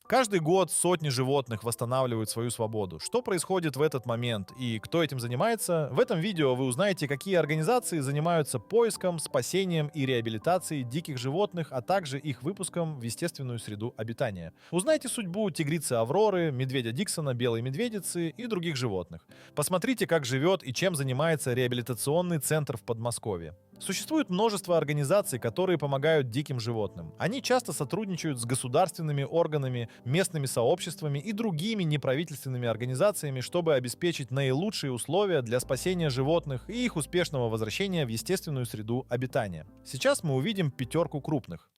Каждый год сотни животных восстанавливают свою свободу. Что происходит в этот момент и кто этим занимается? В этом видео вы узнаете, какие организации занимаются поиском, спасением и реабилитацией диких животных, а также их выпуском в естественную среду обитания. Узнайте судьбу тигрицы Авроры, медведя Диксона, белой медведицы и других животных. Посмотрите, как живет и чем занимается реабилитационный центр в Подмосковье. Существует множество организаций, которые помогают диким животным. Они часто сотрудничают с государственными органами, местными сообществами и другими неправительственными организациями, чтобы обеспечить наилучшие условия для спасения животных и их успешного возвращения в естественную среду обитания. Сейчас мы увидим пятерку крупных.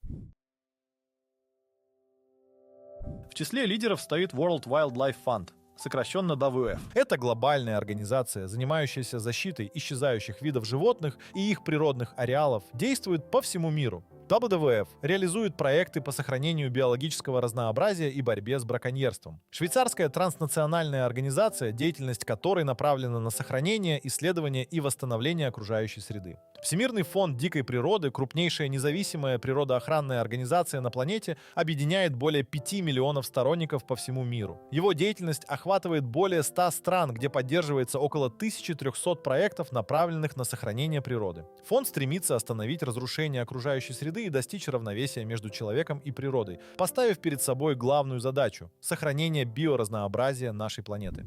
В числе лидеров стоит World Wildlife Fund, сокращенно WWF. Это глобальная организация, занимающаяся защитой исчезающих видов животных и их природных ареалов, действует по всему миру. WWF реализует проекты по сохранению биологического разнообразия и борьбе с браконьерством. Швейцарская транснациональная организация, деятельность которой направлена на сохранение, исследование и восстановление окружающей среды. Всемирный фонд дикой природы, крупнейшая независимая природоохранная организация на планете, объединяет более 5 миллионов сторонников по всему миру. Его деятельность охватывает более 100 стран, где поддерживается около 1300 проектов, направленных на сохранение природы. Фонд стремится остановить разрушение окружающей среды и достичь равновесия между человеком и природой, поставив перед собой главную задачу – сохранение биоразнообразия нашей планеты.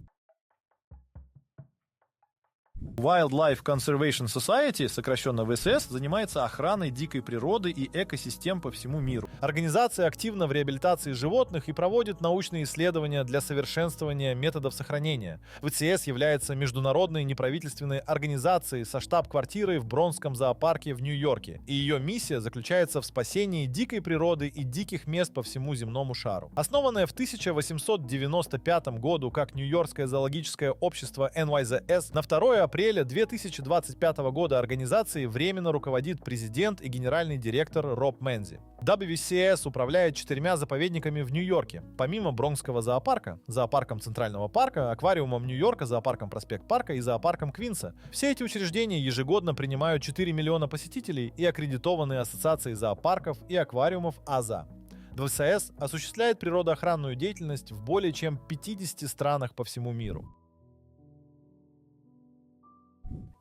Wildlife Conservation Society, сокращенно ВСС, занимается охраной дикой природы и экосистем по всему миру. Организация активна в реабилитации животных и проводит научные исследования для совершенствования методов сохранения. ВЦС является международной неправительственной организацией со штаб-квартирой в Бронксском зоопарке в Нью-Йорке, и ее миссия заключается в спасении дикой природы и диких мест по всему земному шару. Основанная в 1895 году как Нью-Йоркское зоологическое общество NYZS, на 2 апреля 2025 года организацией временно руководит президент и генеральный директор Роб Мензи. WCS управляет 4 заповедниками в Нью-Йорке. Помимо Бронксского зоопарка, зоопарком Центрального парка, аквариумом Нью-Йорка, зоопарком Проспект Парка и зоопарком Квинса. Все эти учреждения ежегодно принимают 4 миллиона посетителей и аккредитованы Ассоциацией зоопарков и аквариумов АЗА. ВСС осуществляет природоохранную деятельность в более чем 50 странах по всему миру.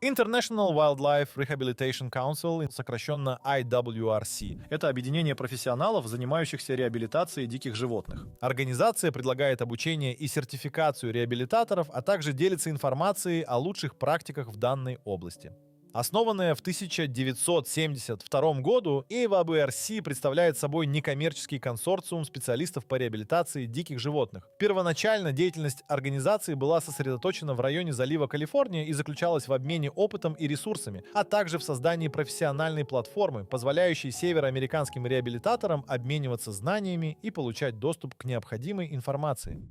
International Wildlife Rehabilitation Council, сокращенно IWRC. Это объединение профессионалов, занимающихся реабилитацией диких животных. Организация предлагает обучение и сертификацию реабилитаторов, а также делится информацией о лучших практиках в данной области. Основанная в 1972 году, IWRC представляет собой некоммерческий консорциум специалистов по реабилитации диких животных. Первоначально деятельность организации была сосредоточена в районе залива Калифорния и заключалась в обмене опытом и ресурсами, а также в создании профессиональной платформы, позволяющей североамериканским реабилитаторам обмениваться знаниями и получать доступ к необходимой информации.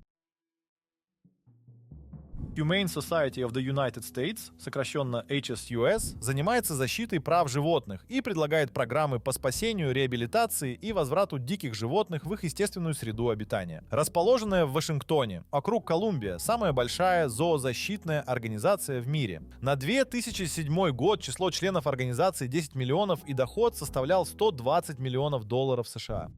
Humane Society of the United States, сокращенно HSUS, занимается защитой прав животных и предлагает программы по спасению, реабилитации и возврату диких животных в их естественную среду обитания. Расположенная в Вашингтоне, округ Колумбия, самая большая зоозащитная организация в мире. На 2007 год число членов организации 10 миллионов и доход составлял $120 миллионов США.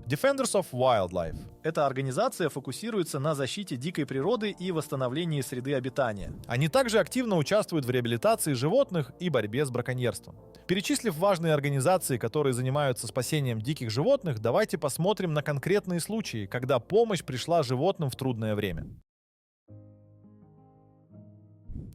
Defenders of Wildlife. Эта организация фокусируется на защите дикой природы и восстановлении среды обитания. Они также активно участвуют в реабилитации животных и борьбе с браконьерством. Перечислив важные организации, которые занимаются спасением диких животных, давайте посмотрим на конкретные случаи, когда помощь пришла животным в трудное время.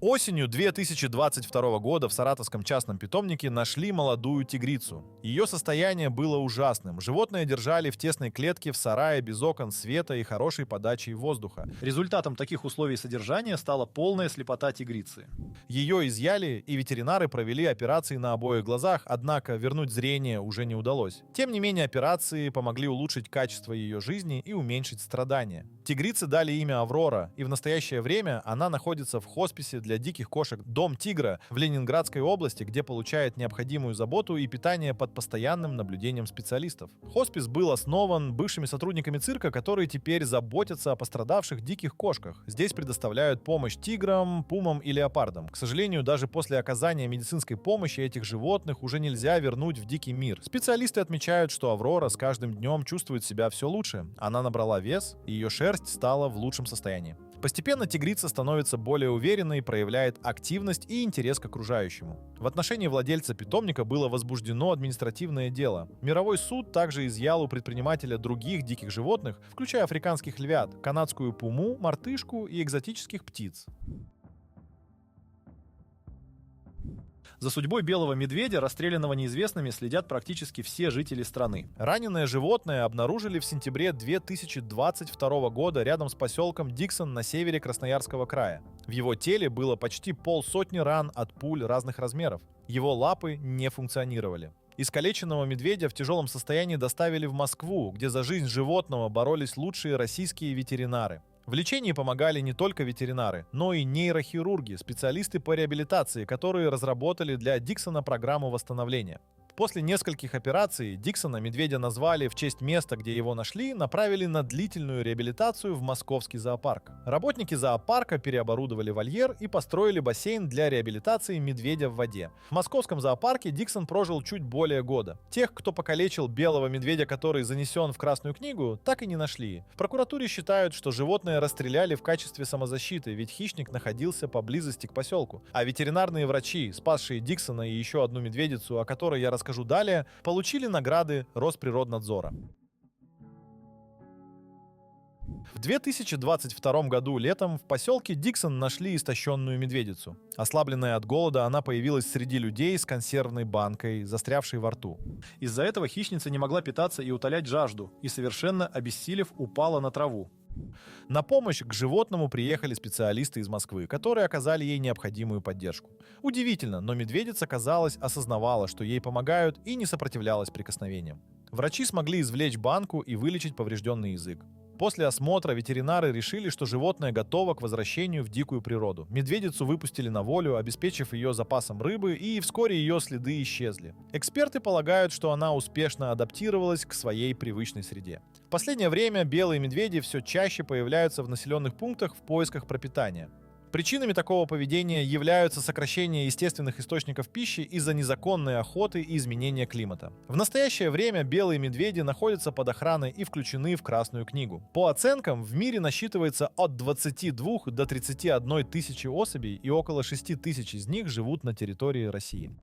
Осенью 2022 года в саратовском частном питомнике нашли молодую тигрицу. Ее состояние было ужасным. Животное держали в тесной клетке в сарае без окон, света и хорошей подачей воздуха. Результатом таких условий содержания стала полная слепота тигрицы. Ее изъяли, и ветеринары провели операции на обоих глазах, однако вернуть зрение уже не удалось. Тем не менее, операции помогли улучшить качество ее жизни и уменьшить страдания. Тигрице дали имя Аврора, и в настоящее время она находится в хосписе для для диких кошек «Дом тигра» в Ленинградской области, где получает необходимую заботу и питание под постоянным наблюдением специалистов. Хоспис был основан бывшими сотрудниками цирка, которые теперь заботятся о пострадавших диких кошках. Здесь предоставляют помощь тиграм, пумам и леопардам. К сожалению, даже после оказания медицинской помощи этих животных уже нельзя вернуть в дикий мир. Специалисты отмечают, что Аврора с каждым днем чувствует себя все лучше. Она набрала вес, и ее шерсть стала в лучшем состоянии. Постепенно тигрица становится более уверенной, проявляет активность и интерес к окружающему. В отношении владельца питомника было возбуждено административное дело. Мировой суд также изъял у предпринимателя других диких животных, включая африканских львят, канадскую пуму, мартышку и экзотических птиц. За судьбой белого медведя, расстрелянного неизвестными, следят практически все жители страны. Раненое животное обнаружили в сентябре 2022 года рядом с поселком Диксон на севере Красноярского края. В его теле было почти полсотни ран от пуль разных размеров. Его лапы не функционировали. Искалеченного медведя в тяжелом состоянии доставили в Москву, где за жизнь животного боролись лучшие российские ветеринары. В лечении помогали не только ветеринары, но и нейрохирурги, специалисты по реабилитации, которые разработали для Диксона программу восстановления. После нескольких операций Диксона, медведя назвали в честь места, где его нашли, направили на длительную реабилитацию в московский зоопарк. Работники зоопарка переоборудовали вольер и построили бассейн для реабилитации медведя в воде. В московском зоопарке Диксон прожил чуть более года. Тех, кто покалечил белого медведя, который занесен в Красную книгу, так и не нашли. В прокуратуре считают, что животное расстреляли в качестве самозащиты, ведь хищник находился поблизости к поселку. А ветеринарные врачи, спасшие Диксона и еще одну медведицу, о которой я расскажу далее, получили награды Росприроднадзора. В 2022 году летом в поселке Диксон нашли истощенную медведицу. Ослабленная от голода, она появилась среди людей с консервной банкой, застрявшей во рту. Из-за этого хищница не могла питаться и утолять жажду, и, совершенно обессилев, упала на траву. На помощь к животному приехали специалисты из Москвы, которые оказали ей необходимую поддержку. Удивительно, но медведица, казалось, осознавала, что ей помогают, и не сопротивлялась прикосновениям. Врачи смогли извлечь банку и вылечить поврежденный язык. После осмотра ветеринары решили, что животное готово к возвращению в дикую природу. Медведицу выпустили на волю, обеспечив ее запасом рыбы, и вскоре ее следы исчезли. Эксперты полагают, что она успешно адаптировалась к своей привычной среде. В последнее время белые медведи все чаще появляются в населенных пунктах в поисках пропитания. Причинами такого поведения являются сокращение естественных источников пищи из-за незаконной охоты и изменения климата. В настоящее время белые медведи находятся под охраной и включены в Красную книгу. По оценкам, в мире насчитывается от 22 до 31 тысячи особей, и около 6 тысяч из них живут на территории России.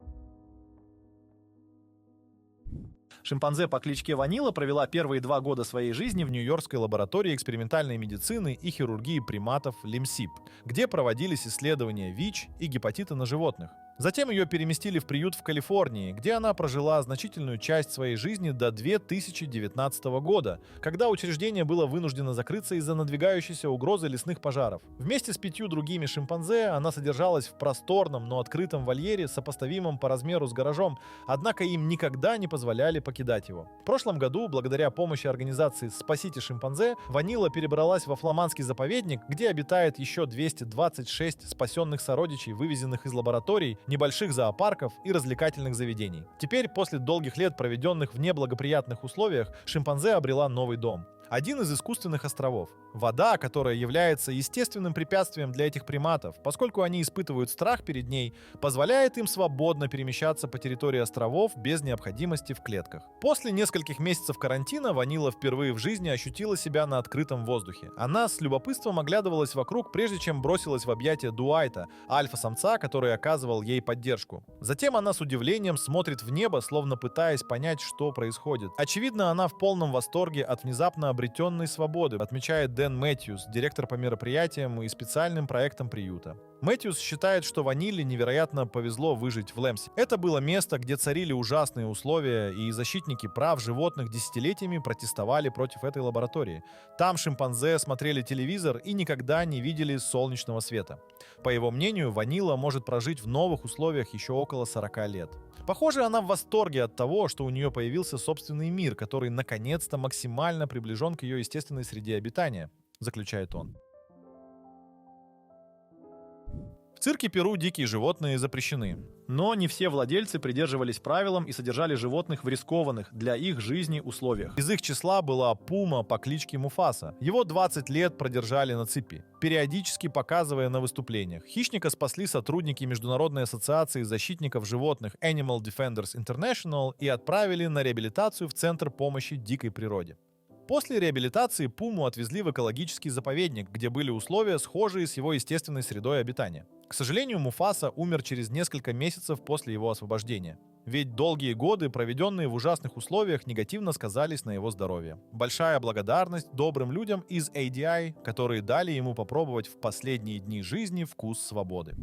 Шимпанзе по кличке Ванила провела первые 2 года своей жизни в Нью-Йоркской лаборатории экспериментальной медицины и хирургии приматов LIMSIP, где проводились исследования ВИЧ и гепатита на животных. Затем ее переместили в приют в Калифорнии, где она прожила значительную часть своей жизни до 2019 года, когда учреждение было вынуждено закрыться из-за надвигающейся угрозы лесных пожаров. Вместе с 5 другими шимпанзе она содержалась в просторном, но открытом вольере, сопоставимом по размеру с гаражом, однако им никогда не позволяли покидать его. В прошлом году, благодаря помощи организации «Спасите шимпанзе», Ванила перебралась во фламандский заповедник, где обитает еще 226 спасенных сородичей, вывезенных из лабораторий, небольших зоопарков и развлекательных заведений. Теперь, после долгих лет, проведенных в неблагоприятных условиях, шимпанзе обрела новый дом. Один из искусственных островов. Вода, которая является естественным препятствием для этих приматов, поскольку они испытывают страх перед ней, позволяет им свободно перемещаться по территории островов без необходимости в клетках. После нескольких месяцев карантина Ванила впервые в жизни ощутила себя на открытом воздухе. Она с любопытством оглядывалась вокруг, прежде чем бросилась в объятия Дуайта, альфа-самца, который оказывал ей поддержку. Затем она с удивлением смотрит в небо, словно пытаясь понять, что происходит. Очевидно, она в полном восторге от внезапно обретенной свободы, отмечает Дэн Мэтьюс, директор по мероприятиям и специальным проектам приюта. Мэтьюс считает, что Ваниле невероятно повезло выжить в Лемсе. Это было место, где царили ужасные условия, и защитники прав животных десятилетиями протестовали против этой лаборатории. Там шимпанзе смотрели телевизор и никогда не видели солнечного света. По его мнению, Ванила может прожить в новых условиях еще около 40 лет. Похоже, она в восторге от того, что у нее появился собственный мир, который наконец-то максимально приближен к ее естественной среде обитания, заключает он. В цирке Перу дикие животные запрещены. Но не все владельцы придерживались правилам и содержали животных в рискованных для их жизни условиях. Из их числа была пума по кличке Муфаса. Его 20 лет продержали на цепи, периодически показывая на выступлениях. Хищника спасли сотрудники Международной ассоциации защитников животных Animal Defenders International и отправили на реабилитацию в Центр помощи дикой природе. После реабилитации пуму отвезли в экологический заповедник, где были условия, схожие с его естественной средой обитания. К сожалению, Муфаса умер через несколько месяцев после его освобождения. Ведь долгие годы, проведенные в ужасных условиях, негативно сказались на его здоровье. Большая благодарность добрым людям из ADI, которые дали ему попробовать в последние дни жизни вкус свободы.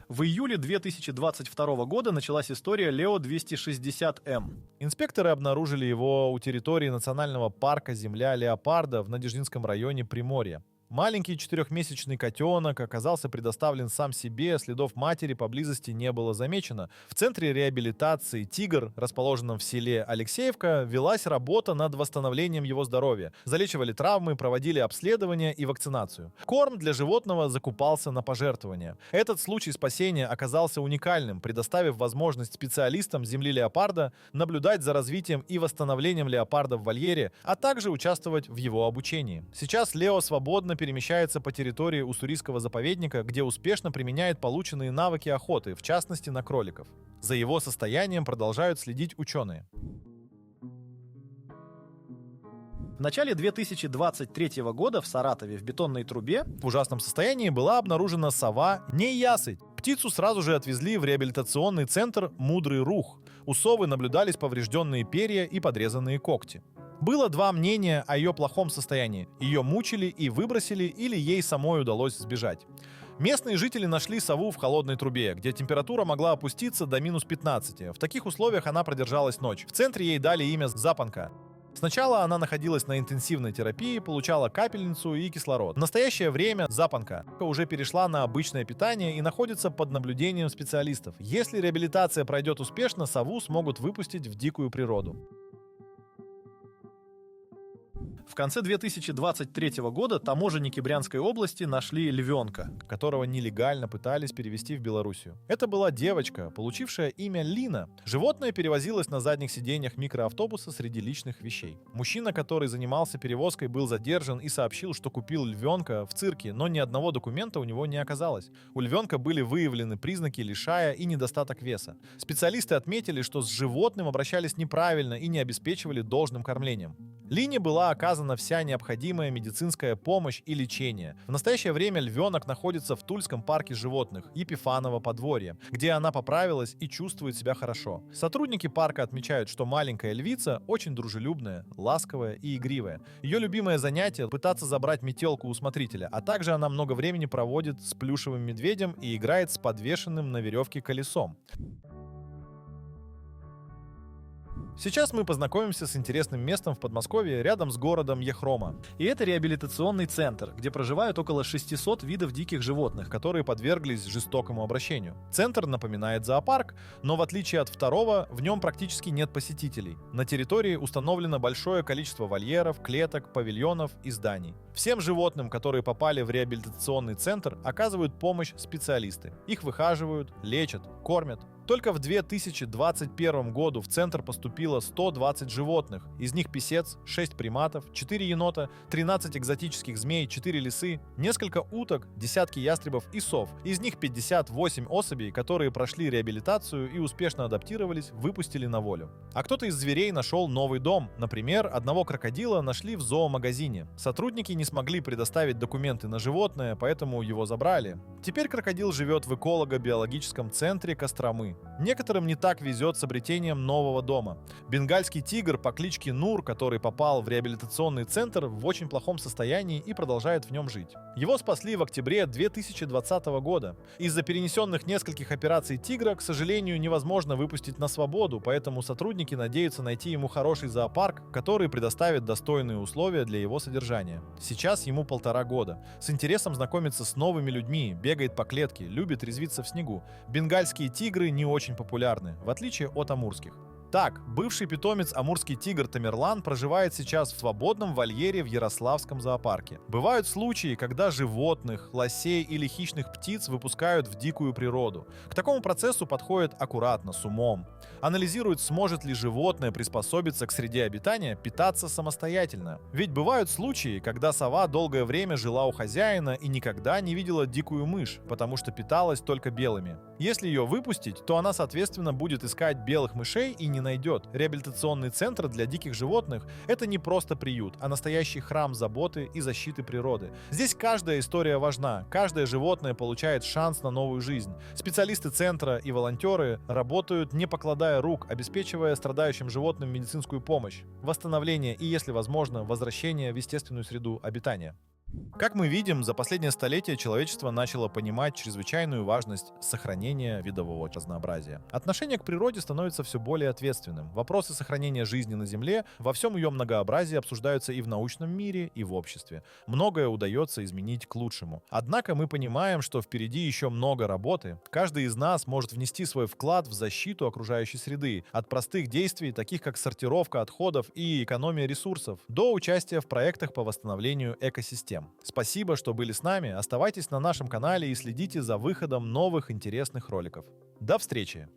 В июле 2022 года началась история Лео 260М. Инспекторы обнаружили его у территории национального парка «Земля леопарда» в Надеждинском районе Приморья. Маленький 4-месячный котенок оказался предоставлен сам себе, следов матери поблизости не было замечено. В центре реабилитации «Тигр», расположенном в селе Алексеевка, велась работа над восстановлением его здоровья. Залечивали травмы, проводили обследования и вакцинацию. Корм для животного закупался на пожертвования. Этот случай спасения оказался уникальным, предоставив возможность специалистам «Земли леопарда» наблюдать за развитием и восстановлением леопарда в вольере, а также участвовать в его обучении. Сейчас Лео свободно перемещается по территории уссурийского заповедника, где успешно применяет полученные навыки охоты, в частности на кроликов. За его состоянием продолжают следить ученые. В начале 2023 года в Саратове в бетонной трубе В ужасном состоянии была обнаружена сова неясыть. Птицу сразу же отвезли в реабилитационный центр «Мудрый рух». У совы наблюдались поврежденные перья и подрезанные когти. Было два мнения о ее плохом состоянии. Ее мучили и выбросили, или ей самой удалось сбежать. Местные жители нашли сову в холодной трубе, где температура могла опуститься до минус 15. В таких условиях она продержалась ночь. В центре ей дали имя Запанка. Сначала она находилась на интенсивной терапии, получала капельницу и кислород. В настоящее время Запанка уже перешла на обычное питание и находится под наблюдением специалистов. Если реабилитация пройдет успешно, сову смогут выпустить в дикую природу. в конце 2023 года таможенники Брянской области нашли львенка, которого нелегально пытались перевезти в Белоруссию. Это была девочка, получившая имя Лина. Животное перевозилось на задних сиденьях микроавтобуса среди личных вещей. Мужчина, который занимался перевозкой, был задержан и сообщил, что купил львенка в цирке, но ни одного документа у него не оказалось. У львенка были выявлены признаки лишая и недостаток веса. Специалисты отметили, что с животным обращались неправильно и не обеспечивали должным кормлением. Лине была оказана вся необходимая медицинская помощь и лечение. В настоящее время львенок находится в Тульском парке животных Епифаново подворье, где она поправилась и чувствует себя хорошо. Сотрудники парка отмечают, что маленькая львица очень дружелюбная, ласковая и игривая. Ее любимое занятие — пытаться забрать метелку у смотрителя, а также она много времени проводит с плюшевым медведем и играет с подвешенным на веревке колесом. Сейчас мы познакомимся с интересным местом в Подмосковье рядом с городом Ехрома. И это реабилитационный центр, где проживают около 600 видов диких животных, которые подверглись жестокому обращению. Центр напоминает зоопарк, но в отличие от второго, в нем практически нет посетителей. На территории установлено большое количество вольеров, клеток, павильонов и зданий. Всем животным, которые попали в реабилитационный центр, оказывают помощь специалисты. Их выхаживают, лечат, кормят. Только в 2021 году в центр поступило 120 животных. Из них писец, 6 приматов, 4 енота, 13 экзотических змей, 4 лисы, несколько уток, десятки ястребов и сов. Из них 58 особей, которые прошли реабилитацию и успешно адаптировались, выпустили на волю. А кто-то из зверей нашел новый дом. Например, одного крокодила нашли в зоомагазине. Сотрудники не смогли предоставить документы на животное, поэтому его забрали. Теперь крокодил живет в эколого-биологическом центре Костромы. Некоторым не так везет с обретением нового дома. Бенгальский тигр по кличке Нур, который попал в реабилитационный центр, в очень плохом состоянии и продолжает в нем жить. Его спасли в октябре 2020 года. Из-за перенесенных нескольких операций тигра, к сожалению, невозможно выпустить на свободу, поэтому сотрудники надеются найти ему хороший зоопарк, который предоставит достойные условия для его содержания. Сейчас ему 1,5 года. С интересом знакомится с новыми людьми, бегает по клетке, любит резвиться в снегу. Бенгальские тигры не очень популярны, в отличие от амурских. Так, бывший питомец амурский тигр Тамерлан проживает сейчас в свободном вольере в Ярославском зоопарке. Бывают случаи, когда животных, лосей или хищных птиц выпускают в дикую природу. К такому процессу подходят аккуратно, с умом. Анализируют, сможет ли животное приспособиться к среде обитания, питаться самостоятельно. Ведь бывают случаи, когда сова долгое время жила у хозяина и никогда не видела дикую мышь, потому что питалась только белыми. Если ее выпустить, то она, соответственно, будет искать белых мышей и не найдет. Реабилитационный центр для диких животных — это не просто приют, а настоящий храм заботы и защиты природы. Здесь каждая история важна, каждое животное получает шанс на новую жизнь. Специалисты центра и волонтеры работают, не покладая рук, обеспечивая страдающим животным медицинскую помощь, восстановление и, если возможно, возвращение в естественную среду обитания. Как мы видим, за последнее столетие человечество начало понимать чрезвычайную важность сохранения видового разнообразия. Отношение к природе становится все более ответственным. Вопросы сохранения жизни на Земле во всем ее многообразии обсуждаются и в научном мире, и в обществе. Многое удается изменить к лучшему. Однако мы понимаем, что впереди еще много работы. Каждый из нас может внести свой вклад в защиту окружающей среды, от простых действий, таких как сортировка отходов и экономия ресурсов, до участия в проектах по восстановлению экосистем. Спасибо, что были с нами. Оставайтесь на нашем канале и следите за выходом новых интересных роликов. До встречи!